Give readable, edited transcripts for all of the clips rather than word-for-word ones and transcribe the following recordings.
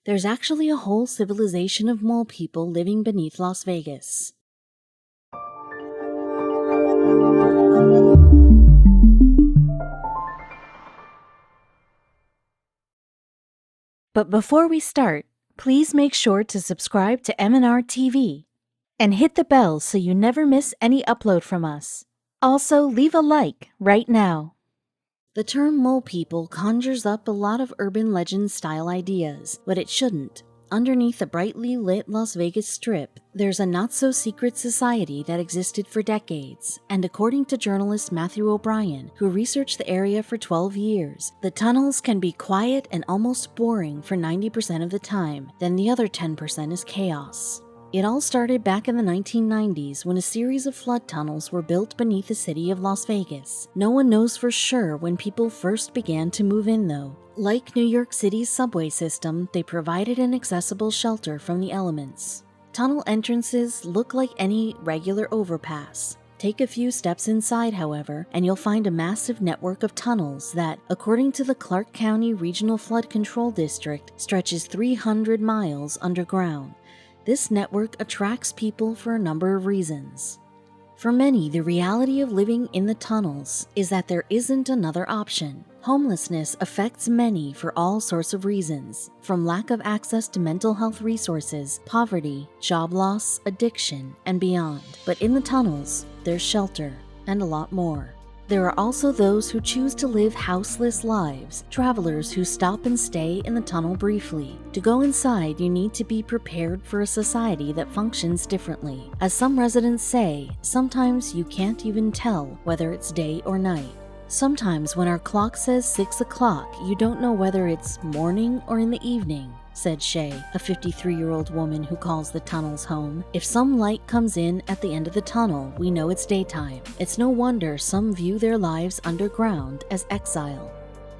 There's actually a whole civilization of mole people living beneath Las Vegas. But before we start, please make sure to subscribe to m&rtv and hit the bell so you never miss any upload from us. Also, leave a like right now. The term mole people conjures up a lot of urban legend-style ideas, but it shouldn't. Underneath the brightly lit Las Vegas Strip, there's a not-so-secret society that existed for decades, and according to journalist Matthew O'Brien, who researched the area for 12 years, the tunnels can be quiet and almost boring for 90% of the time, then the other 10% is chaos. It all started back in the 1990s when a series of flood tunnels were built beneath the city of Las Vegas. No one knows for sure when people first began to move in though. Like New York City's subway system, they provided an accessible shelter from the elements. Tunnel entrances look like any regular overpass. Take a few steps inside, however, and you'll find a massive network of tunnels that, according to the Clark County Regional Flood Control District, stretches 300 miles underground. This network attracts people for a number of reasons. For many, the reality of living in the tunnels is that there isn't another option. Homelessness affects many for all sorts of reasons, from lack of access to mental health resources, poverty, job loss, addiction, and beyond. But in the tunnels, there's shelter, and a lot more. There are also those who choose to live houseless lives, travelers who stop and stay in the tunnel briefly. To go inside, you need to be prepared for a society that functions differently. As some residents say, sometimes you can't even tell whether it's day or night. Sometimes when our clock says 6 o'clock, you don't know whether it's morning or in the evening, said Shay, a 53-year-old woman who calls the tunnels home. If some light comes in at the end of the tunnel, we know it's daytime. It's no wonder some view their lives underground as exile.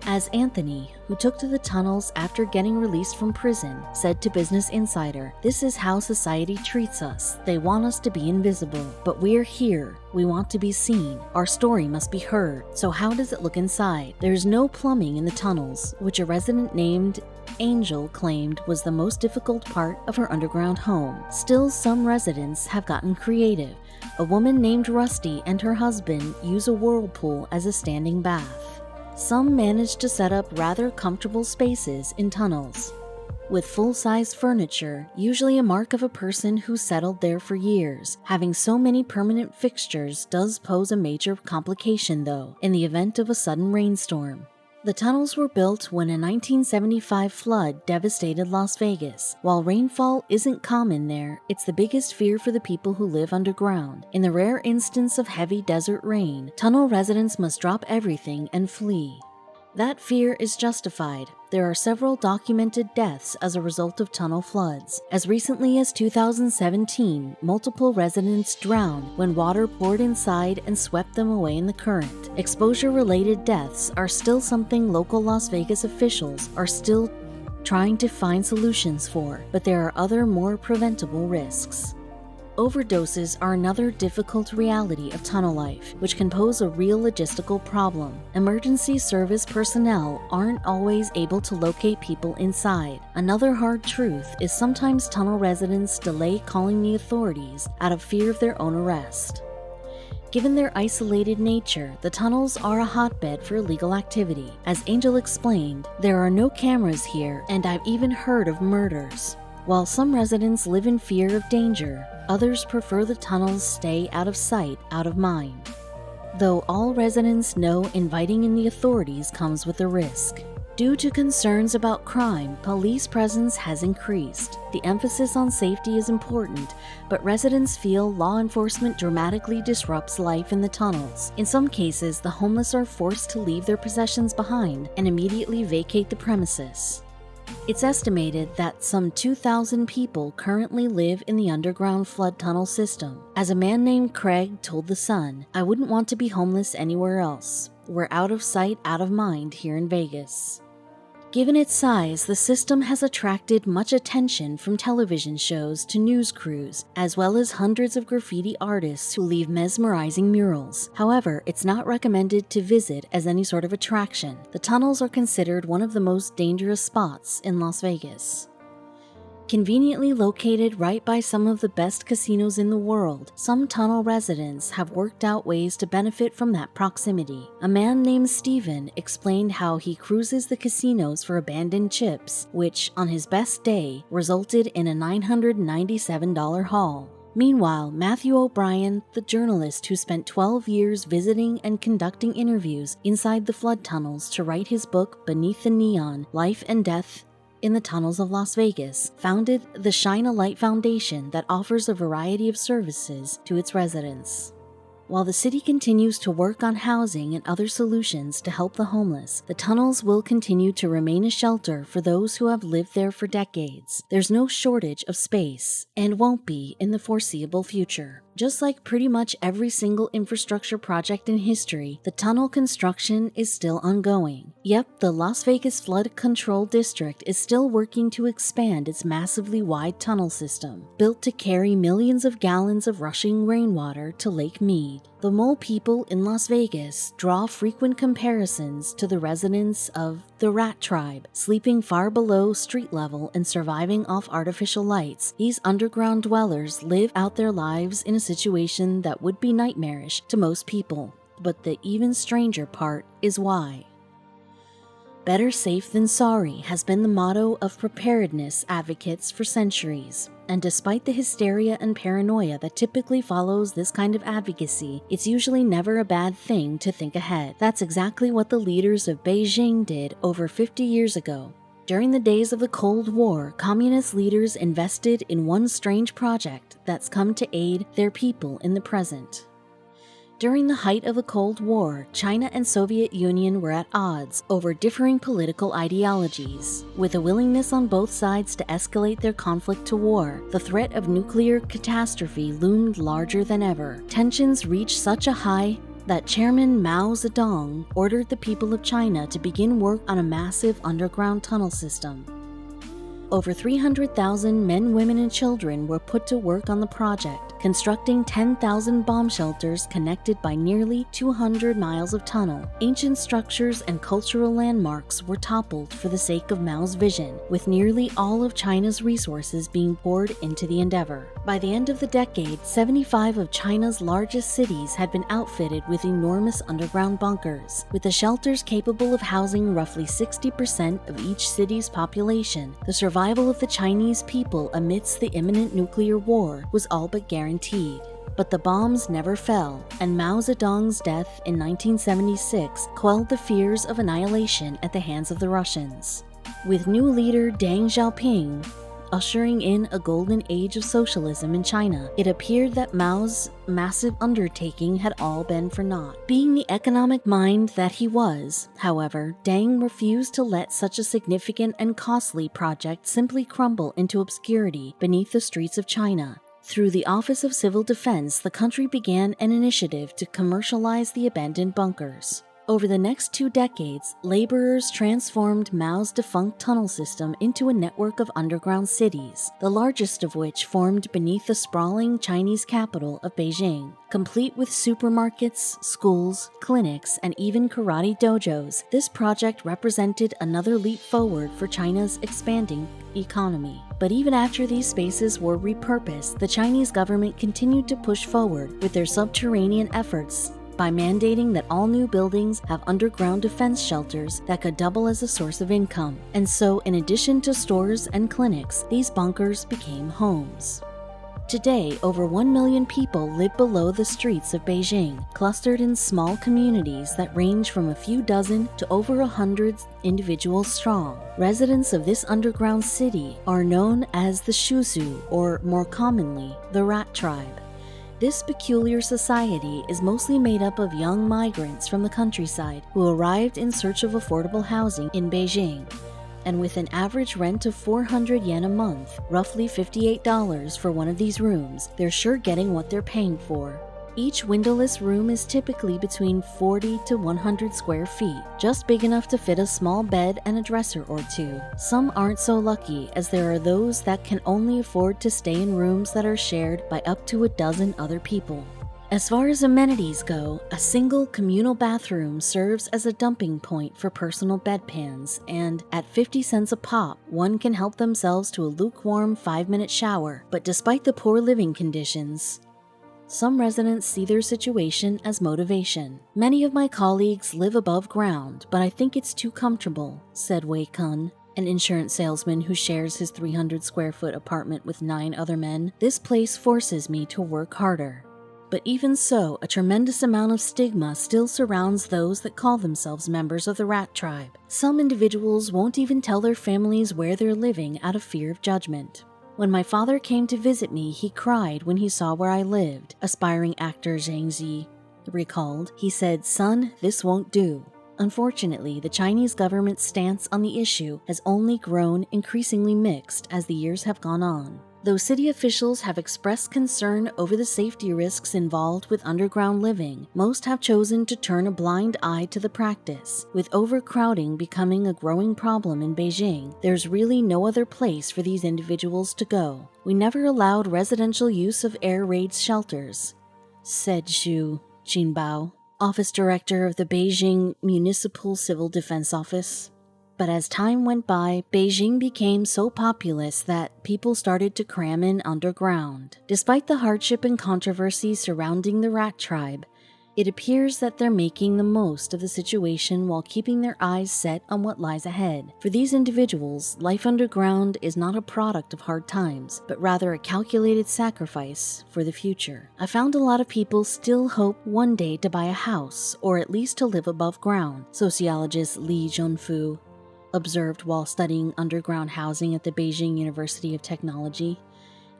As Anthony, who took to the tunnels after getting released from prison, said to Business Insider, "This is how society treats us. They want us to be invisible. But we're here. We want to be seen. Our story must be heard. So how does it look inside? There's no plumbing in the tunnels," which a resident named Angel claimed was the most difficult part of her underground home. Still, some residents have gotten creative. A woman named Rusty and her husband use a whirlpool as a standing bath. Some manage to set up rather comfortable spaces in tunnels, with full-size furniture, usually a mark of a person who settled there for years. Having so many permanent fixtures does pose a major complication though, in the event of a sudden rainstorm. The tunnels were built when a 1975 flood devastated Las Vegas. While rainfall isn't common there, it's the biggest fear for the people who live underground. In the rare instance of heavy desert rain, tunnel residents must drop everything and flee. That fear is justified. There are several documented deaths as a result of tunnel floods. As recently as 2017, multiple residents drowned when water poured inside and swept them away in the current. Exposure-related deaths are still something local Las Vegas officials are still trying to find solutions for, but there are other more preventable risks. Overdoses are another difficult reality of tunnel life, which can pose a real logistical problem. Emergency service personnel aren't always able to locate people inside. Another hard truth is sometimes tunnel residents delay calling the authorities out of fear of their own arrest. Given their isolated nature, the tunnels are a hotbed for illegal activity. As Angel explained, there are no cameras here, and I've even heard of murders. While some residents live in fear of danger, others prefer the tunnels stay out of sight, out of mind. Though all residents know inviting in the authorities comes with a risk. Due to concerns about crime, police presence has increased. The emphasis on safety is important, but residents feel law enforcement dramatically disrupts life in the tunnels. In some cases, the homeless are forced to leave their possessions behind and immediately vacate the premises. It's estimated that some 2,000 people currently live in the underground flood tunnel system. As a man named Craig told The Sun, "I wouldn't want to be homeless anywhere else. We're out of sight, out of mind here in Vegas." Given its size, the system has attracted much attention from television shows to news crews, as well as hundreds of graffiti artists who leave mesmerizing murals. However, it's not recommended to visit as any sort of attraction. The tunnels are considered one of the most dangerous spots in Las Vegas. Conveniently located right by some of the best casinos in the world, some tunnel residents have worked out ways to benefit from that proximity. A man named Steven explained how he cruises the casinos for abandoned chips, which, on his best day, resulted in a $997 haul. Meanwhile, Matthew O'Brien, the journalist who spent 12 years visiting and conducting interviews inside the flood tunnels to write his book Beneath the Neon: Life and Death in the Tunnels of Las Vegas, founded the Shine a Light Foundation that offers a variety of services to its residents. While the city continues to work on housing and other solutions to help the homeless, the tunnels will continue to remain a shelter for those who have lived there for decades. There's no shortage of space, and won't be in the foreseeable future. Just like pretty much every single infrastructure project in history, the tunnel construction is still ongoing. Yep, the Las Vegas Flood Control District is still working to expand its massively wide tunnel system, built to carry millions of gallons of rushing rainwater to Lake Mead. The mole people in Las Vegas draw frequent comparisons to the residents of the Rat Tribe, sleeping far below street level and surviving off artificial lights. These underground dwellers live out their lives in a situation that would be nightmarish to most people. But the even stranger part is why. Better safe than sorry has been the motto of preparedness advocates for centuries. And despite the hysteria and paranoia that typically follows this kind of advocacy, it's usually never a bad thing to think ahead. That's exactly what the leaders of Beijing did over 50 years ago. During the days of the Cold War, communist leaders invested in one strange project that's come to aid their people in the present. During the height of the Cold War, China and Soviet Union were at odds over differing political ideologies. With a willingness on both sides to escalate their conflict to war, the threat of nuclear catastrophe loomed larger than ever. Tensions reached such a high that Chairman Mao Zedong ordered the people of China to begin work on a massive underground tunnel system. Over 300,000 men, women, and children were put to work on the project, constructing 10,000 bomb shelters connected by nearly 200 miles of tunnel. Ancient structures and cultural landmarks were toppled for the sake of Mao's vision, with nearly all of China's resources being poured into the endeavor. By the end of the decade, 75 of China's largest cities had been outfitted with enormous underground bunkers. With the shelters capable of housing roughly 60% of each city's population, the survival of the Chinese people amidst the imminent nuclear war was all but guaranteed. But the bombs never fell, and Mao Zedong's death in 1976 quelled the fears of annihilation at the hands of the Russians. With new leader Deng Xiaoping ushering in a golden age of socialism in China, it appeared that Mao's massive undertaking had all been for naught. Being the economic mind that he was, however, Deng refused to let such a significant and costly project simply crumble into obscurity beneath the streets of China. Through the Office of Civil Defense, the country began an initiative to commercialize the abandoned bunkers. Over the next 2 decades, laborers transformed Mao's defunct tunnel system into a network of underground cities, the largest of which formed beneath the sprawling Chinese capital of Beijing. Complete with supermarkets, schools, clinics, and even karate dojos, this project represented another leap forward for China's expanding economy. But even after these spaces were repurposed, the Chinese government continued to push forward with their subterranean efforts by mandating that all new buildings have underground defense shelters that could double as a source of income. And so, in addition to stores and clinics, these bunkers became homes. Today, over 1 million people live below the streets of Beijing, clustered in small communities that range from a few dozen to over 100 individuals strong. Residents of this underground city are known as the Shuzu, or more commonly, the Rat Tribe. This peculiar society is mostly made up of young migrants from the countryside who arrived in search of affordable housing in Beijing. And with an average rent of 400 yen a month, roughly $58 for one of these rooms, they're sure getting what they're paying for. Each windowless room is typically between 40 to 100 square feet, just big enough to fit a small bed and a dresser or two. Some aren't so lucky, as there are those that can only afford to stay in rooms that are shared by up to a dozen other people. As far as amenities go, a single communal bathroom serves as a dumping point for personal bedpans, and at 50 cents a pop, one can help themselves to a lukewarm 5-minute shower. But despite the poor living conditions, some residents see their situation as motivation. Many of my colleagues live above ground, but I think it's too comfortable, said Wei Kun, an insurance salesman who shares his 300-square-foot apartment with 9 other men. This place forces me to work harder. But even so, a tremendous amount of stigma still surrounds those that call themselves members of the rat tribe. Some individuals won't even tell their families where they're living out of fear of judgment. When my father came to visit me, he cried when he saw where I lived, aspiring actor Zhang Zi recalled. He said, "Son, this won't do." Unfortunately, the Chinese government's stance on the issue has only grown increasingly mixed as the years have gone on. Though city officials have expressed concern over the safety risks involved with underground living, most have chosen to turn a blind eye to the practice. With overcrowding becoming a growing problem in Beijing, there's really no other place for these individuals to go. We never allowed residential use of air raid shelters, said Xu Jinbao, office director of the Beijing Municipal Civil Defense Office. But as time went by, Beijing became so populous that people started to cram in underground. Despite the hardship and controversy surrounding the rat tribe, it appears that they're making the most of the situation while keeping their eyes set on what lies ahead. For these individuals, life underground is not a product of hard times, but rather a calculated sacrifice for the future. I found a lot of people still hope one day to buy a house, or at least to live above ground, sociologist Li Zhongfu observed while studying underground housing at the Beijing University of Technology.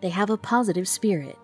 They have a positive spirit.